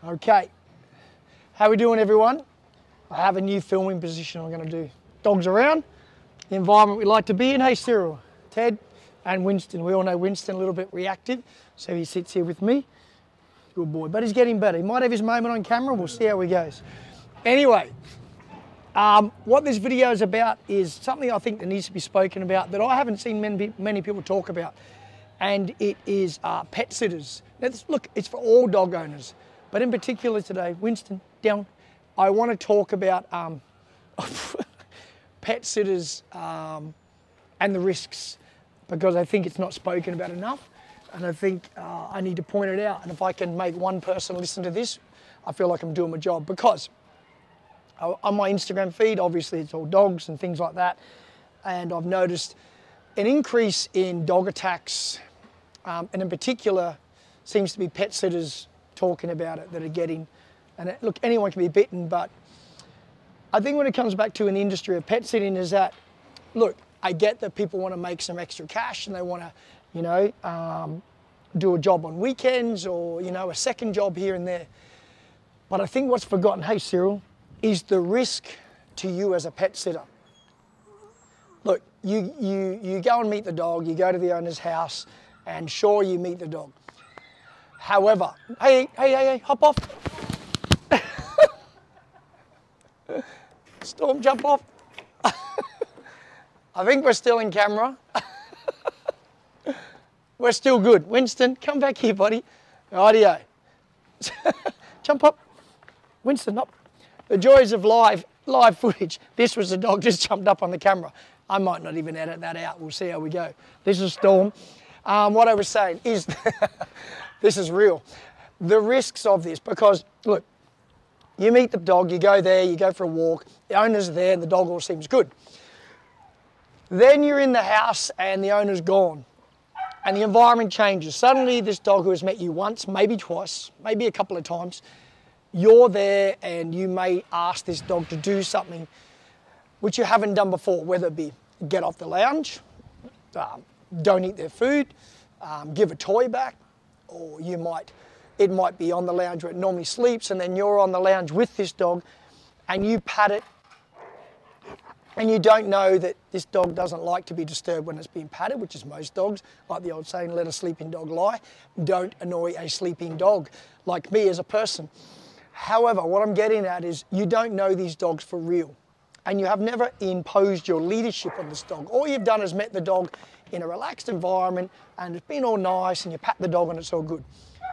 Okay, how we doing everyone? I have a new filming position I'm going to do. Dogs around, the environment we like to be in. Hey Cyril, Ted and Winston. We all know Winston a little bit reactive, so he sits here with me. Good boy, but he's getting better. He might have his moment on camera, we'll see how he goes. Anyway, what this video is about is something I think that needs to be spoken about that I haven't seen many people talk about, and it is pet sitters. Now, look, it's for all dog owners, but in particular today, Winston, down, I want to talk about pet sitters and the risks, because I think it's not spoken about enough, and I think I need to point it out. And if I can make one person listen to this, I feel like I'm doing my job, because on my Instagram feed, obviously it's all dogs and things like that, and I've noticed an increase in dog attacks, and in particular seems to be pet sitters talking about it that are getting, and look, anyone can be bitten, but I think when it comes back to an industry of pet sitting is that, look, I get that people want to make some extra cash and they want to, you know, do a job on weekends or, you know, a second job here and there. But I think what's forgotten, hey Cyril, is the risk to you as a pet sitter. Look, you go and meet the dog, you go to the owner's house, and sure, you meet the dog. However, hey, hop off. Storm, jump off. I think we're still in camera. We're still good. Winston, come back here, buddy. Audio. Jump up. Winston, up. The joys of live footage. This was the dog just jumped up on the camera. I might not even edit that out. We'll see how we go. This is Storm. What I was saying is, this is real. The risks of this, because look, you meet the dog, you go there, you go for a walk, the owner's there and the dog all seems good. Then you're in the house and the owner's gone and the environment changes. Suddenly this dog who has met you once, maybe twice, maybe a couple of times, you're there and you may ask this dog to do something which you haven't done before, whether it be get off the lounge, don't eat their food, give a toy back, or it might be on the lounge where it normally sleeps, and then you're on the lounge with this dog and you pat it, and you don't know that this dog doesn't like to be disturbed when it's being patted, which is most dogs. Like the old saying, let a sleeping dog lie. Don't annoy a sleeping dog, like me as a person. However, what I'm getting at is you don't know these dogs for real, and you have never imposed your leadership on this dog. All you've done is met the dog in a relaxed environment and it's been all nice and you pat the dog and it's all good.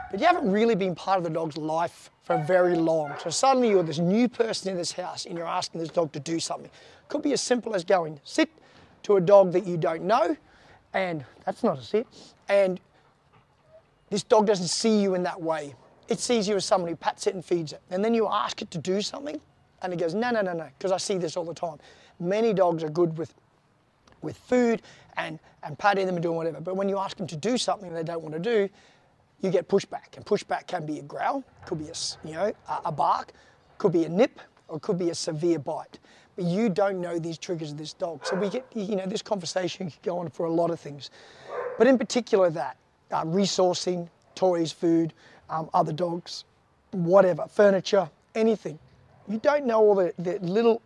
But you haven't really been part of the dog's life for very long. So suddenly you're this new person in this house and you're asking this dog to do something. Could be as simple as going sit to a dog that you don't know, and that's not a sit, and this dog doesn't see you in that way. It sees you as someone who pats it and feeds it. And then you ask it to do something and it goes, no, because I see this all the time. Many dogs are good with food and patting them and doing whatever. But when you ask them to do something they don't want to do, you get pushback. And pushback can be a growl, could be a bark, could be a nip, or it could be a severe bite. But you don't know these triggers of this dog. So we get, you know, this conversation could go on for a lot of things. But in particular that, resourcing, toys, food, other dogs, whatever, furniture, anything. You don't know all the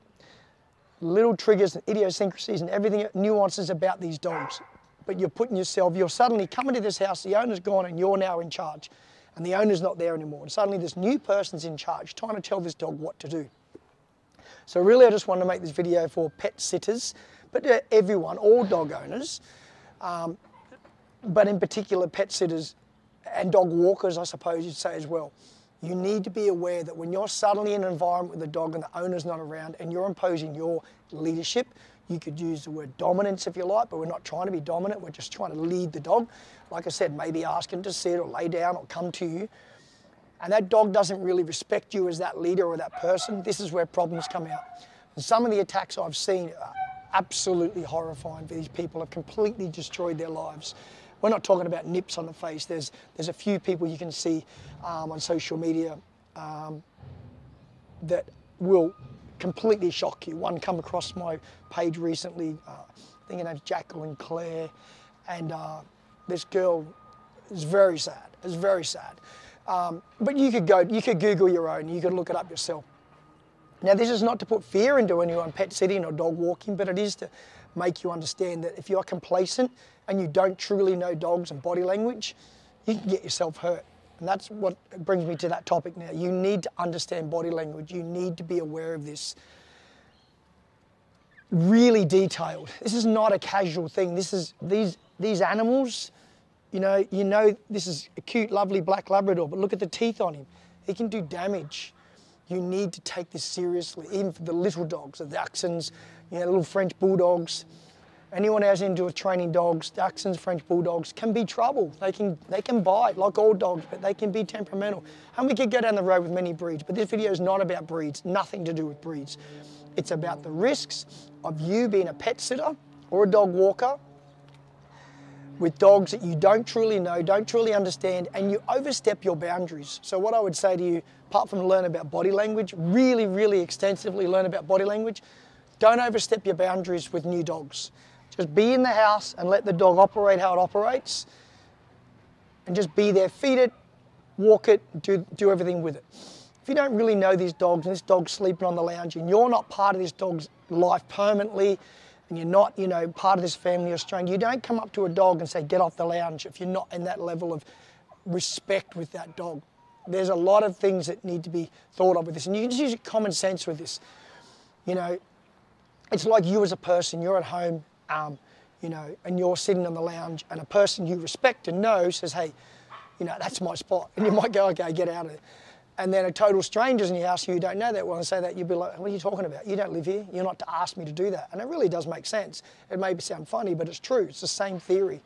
little triggers and idiosyncrasies and everything, nuances about these dogs. But you're suddenly coming to this house, the owner's gone and you're now in charge. And the owner's not there anymore. And suddenly this new person's in charge, trying to tell this dog what to do. So really I just wanted to make this video for pet sitters, but everyone, all dog owners, but in particular pet sitters and dog walkers, I suppose you'd say as well. You need to be aware that when you're suddenly in an environment with a dog and the owner's not around and you're imposing your leadership, you could use the word dominance if you like, but we're not trying to be dominant, we're just trying to lead the dog. Like I said, maybe ask him to sit or lay down or come to you. And that dog doesn't really respect you as that leader or that person. This is where problems come out. And some of the attacks I've seen are absolutely horrifying. These people have completely destroyed their lives. We're not talking about nips on the face. There's a few people you can see on social media that will completely shock you. One come across my page recently, I think her name's Jacqueline Claire, and this girl is very sad. It's very sad. But you could Google your own, you could look it up yourself. Now this is not to put fear into anyone pet sitting or dog walking, but it is to make you understand that if you're complacent and you don't truly know dogs and body language, you can get yourself hurt. And that's what brings me to that topic now. You need to understand body language. You need to be aware of this. Really detailed. This is not a casual thing. This is these animals, you know this is a cute, lovely black Labrador, but look at the teeth on him. He can do damage. You need to take this seriously, even for the little dogs, the Dachshunds, little French Bulldogs. Anyone who's into training dogs, Dachshunds, French Bulldogs can be trouble. They can bite like all dogs, but they can be temperamental. And we could go down the road with many breeds, but this video is not about breeds, nothing to do with breeds. It's about the risks of you being a pet sitter or a dog walker with dogs that you don't truly know, don't truly understand, and you overstep your boundaries. So what I would say to you, apart from learn about body language, really, really extensively learn about body language, don't overstep your boundaries with new dogs. Just be in the house and let the dog operate how it operates, and just be there, feed it, walk it, do everything with it. If you don't really know these dogs and this dog's sleeping on the lounge and you're not part of this dog's life permanently, and you're not, part of this family or stranger, you don't come up to a dog and say, get off the lounge if you're not in that level of respect with that dog. There's a lot of things that need to be thought of with this, and you can just use common sense with this. It's like you as a person, you're at home, and you're sitting on the lounge, and a person you respect and know says, hey, that's my spot. And you might go, okay, get out of it. And then a total stranger's in your house who you don't know that well and say that, you'd be like, what are you talking about? You don't live here. You're not to ask me to do that. And it really does make sense. It may sound funny, but it's true. It's the same theory.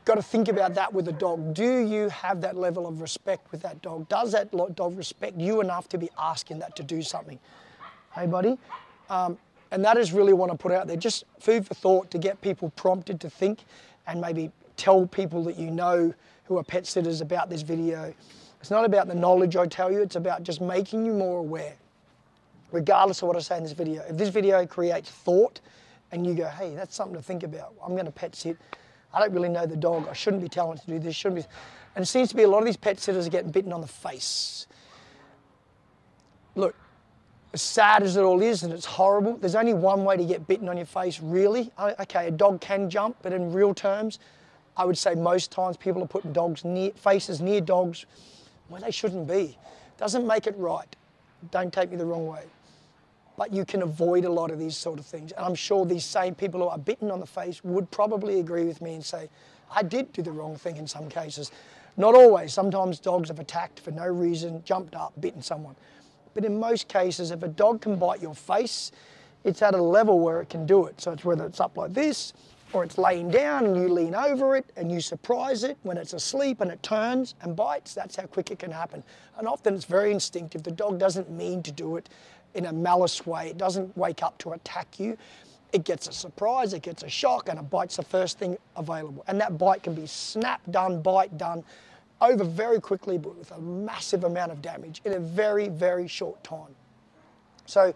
Got to think about that with a dog. Do you have that level of respect with that dog? Does that dog respect you enough to be asking that to do something? Hey, buddy? And that is really what I put out there. Just food for thought to get people prompted to think, and maybe tell people that you know who are pet sitters about this video. It's not about the knowledge I tell you, it's about just making you more aware. Regardless of what I say in this video. If this video creates thought and you go, hey, that's something to think about. I'm going to pet sit. I don't really know the dog. I shouldn't be telling it to do this. Shouldn't be. And it seems to be a lot of these pet sitters are getting bitten on the face. Look, as sad as it all is, and it's horrible, there's only one way to get bitten on your face, really. Okay, a dog can jump, but in real terms, I would say most times people are putting faces near dogs where they shouldn't be. Doesn't make it right. Don't take me the wrong way. But you can avoid a lot of these sort of things. And I'm sure these same people who are bitten on the face would probably agree with me and say, I did do the wrong thing in some cases. Not always. Sometimes dogs have attacked for no reason, jumped up, bitten someone. But in most cases, if a dog can bite your face, it's at a level where it can do it. So it's whether it's up like this, or it's laying down and you lean over it and you surprise it when it's asleep and it turns and bites. That's how quick it can happen. And often it's very instinctive. The dog doesn't mean to do it in a malice way. It doesn't wake up to attack you. It gets a surprise, it gets a shock, and it bites the first thing available. And that bite can be snap done, bite done, over very quickly, but with a massive amount of damage in a very, very short time. So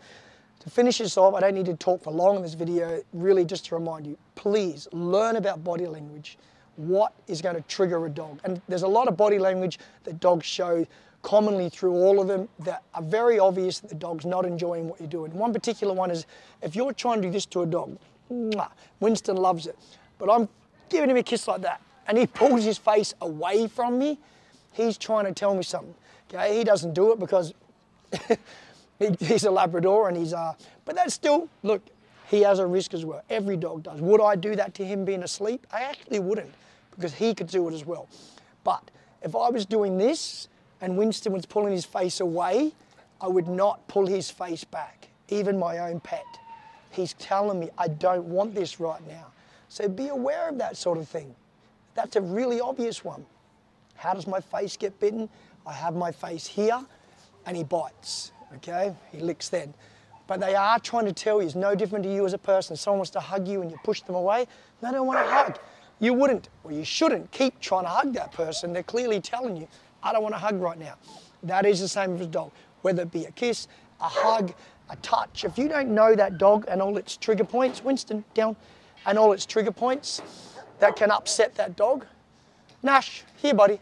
to finish this off, I don't need to talk for long in this video, really just to remind you, please learn about body language. What is going to trigger a dog? And there's a lot of body language that dogs show commonly through all of them that are very obvious that the dog's not enjoying what you're doing. One particular one is if you're trying to do this to a dog, Winston loves it, but I'm giving him a kiss like that and he pulls his face away from me, he's trying to tell me something. Okay, he doesn't do it because he's a Labrador and but that's still, look, he has a risk as well. Every dog does. Would I do that to him being asleep? I actually wouldn't, because he could do it as well. But if I was doing this and Winston was pulling his face away, I would not pull his face back, even my own pet. He's telling me, I don't want this right now. So be aware of that sort of thing. That's a really obvious one. How does my face get bitten? I have my face here and he bites, okay? He licks then. But they are trying to tell you, it's no different to you as a person. If someone wants to hug you and you push them away, they don't want to hug. You wouldn't, or you shouldn't keep trying to hug that person. They're clearly telling you, I don't want to hug right now. That is the same with a dog, whether it be a kiss, a hug, a touch. If you don't know that dog and all its trigger points, Winston, down, and all its trigger points that can upset that dog, Nash, here buddy.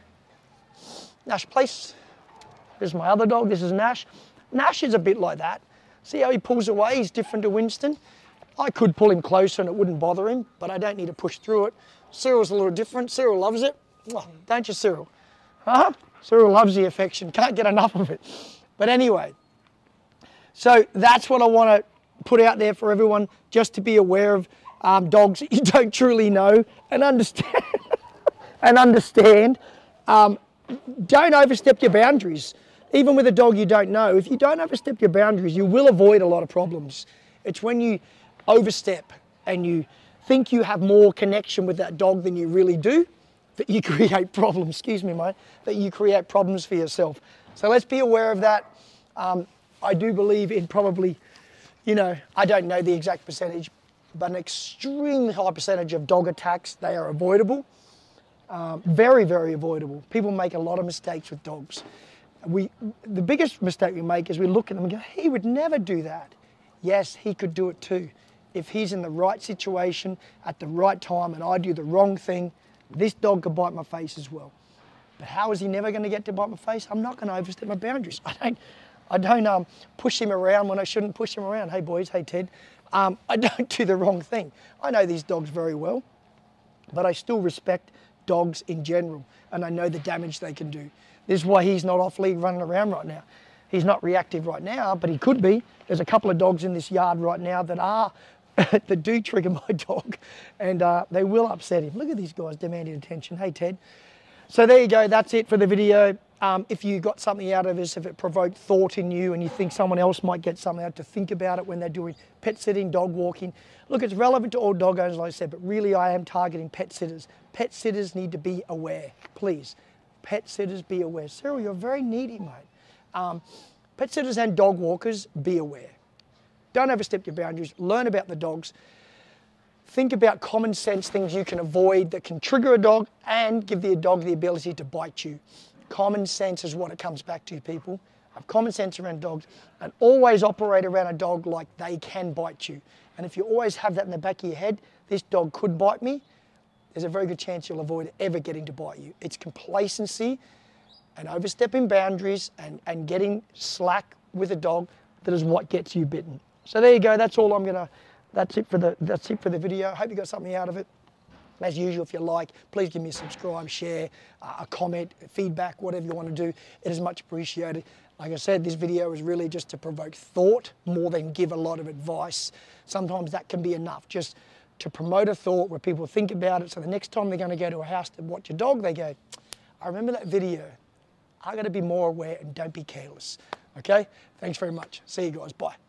Nash place. This is my other dog, this is Nash. Nash is a bit like that. See how he pulls away? He's different to Winston. I could pull him closer and it wouldn't bother him, but I don't need to push through it. Cyril's a little different. Cyril loves it. Oh, don't you, Cyril? Huh? Cyril loves the affection. Can't get enough of it. But anyway, so that's what I want to put out there for everyone, just to be aware of dogs that you don't truly know and understand. Don't overstep your boundaries. Even with a dog you don't know, if you don't overstep your boundaries, you will avoid a lot of problems. It's when you overstep and you think you have more connection with that dog than you really do, that you create problems, excuse me, mate, that you create problems for yourself. So let's be aware of that. I do believe in probably, you know, I don't know the exact percentage, but an extremely high percentage of dog attacks, they are avoidable. Very, very avoidable. People make a lot of mistakes with dogs. The biggest mistake we make is we look at them and go, he would never do that. Yes, he could do it too. If he's in the right situation at the right time and I do the wrong thing, this dog could bite my face as well. But how is he never going to get to bite my face? I'm not going to overstep my boundaries. I don't push him around when I shouldn't push him around. Hey boys, hey Ted. I don't do the wrong thing. I know these dogs very well, but I still respect dogs in general, and I know the damage they can do. This is why he's not off lead running around right now. He's not reactive right now, but he could be. There's a couple of dogs in this yard right now that are that do trigger my dog, and they will upset him. Look at these guys demanding attention. Hey Ted. So there you go, that's it for the video. If you got something out of this, if it provoked thought in you and you think someone else might get something out to think about it when they're doing pet sitting, dog walking, look, it's relevant to all dog owners, like I said, but really I am targeting pet sitters. Pet sitters need to be aware, please. Pet sitters, be aware. Cyril, you're very needy, mate. Pet sitters and dog walkers, be aware. Don't overstep your boundaries. Learn about the dogs. Think about common sense things you can avoid that can trigger a dog and give the dog the ability to bite you. Common sense is what it comes back to, people. Have common sense around dogs and always operate around a dog like they can bite you. And if you always have that in the back of your head, this dog could bite me, there's a very good chance you'll avoid ever getting to bite you. It's complacency and overstepping boundaries and getting slack with a dog that is what gets you bitten. So there you go, that's all I'm gonna, that's it for the video. I hope you got something out of it. As usual, if you like, please give me a subscribe, share, a comment, feedback, whatever you want to do. It is much appreciated. Like I said, this video is really just to provoke thought more than give a lot of advice. Sometimes that can be enough, just to promote a thought where people think about it, so the next time they're going to go to a house to watch a dog, they go, I remember that video. I got to be more aware and don't be careless. Okay? Thanks very much. See you guys. Bye.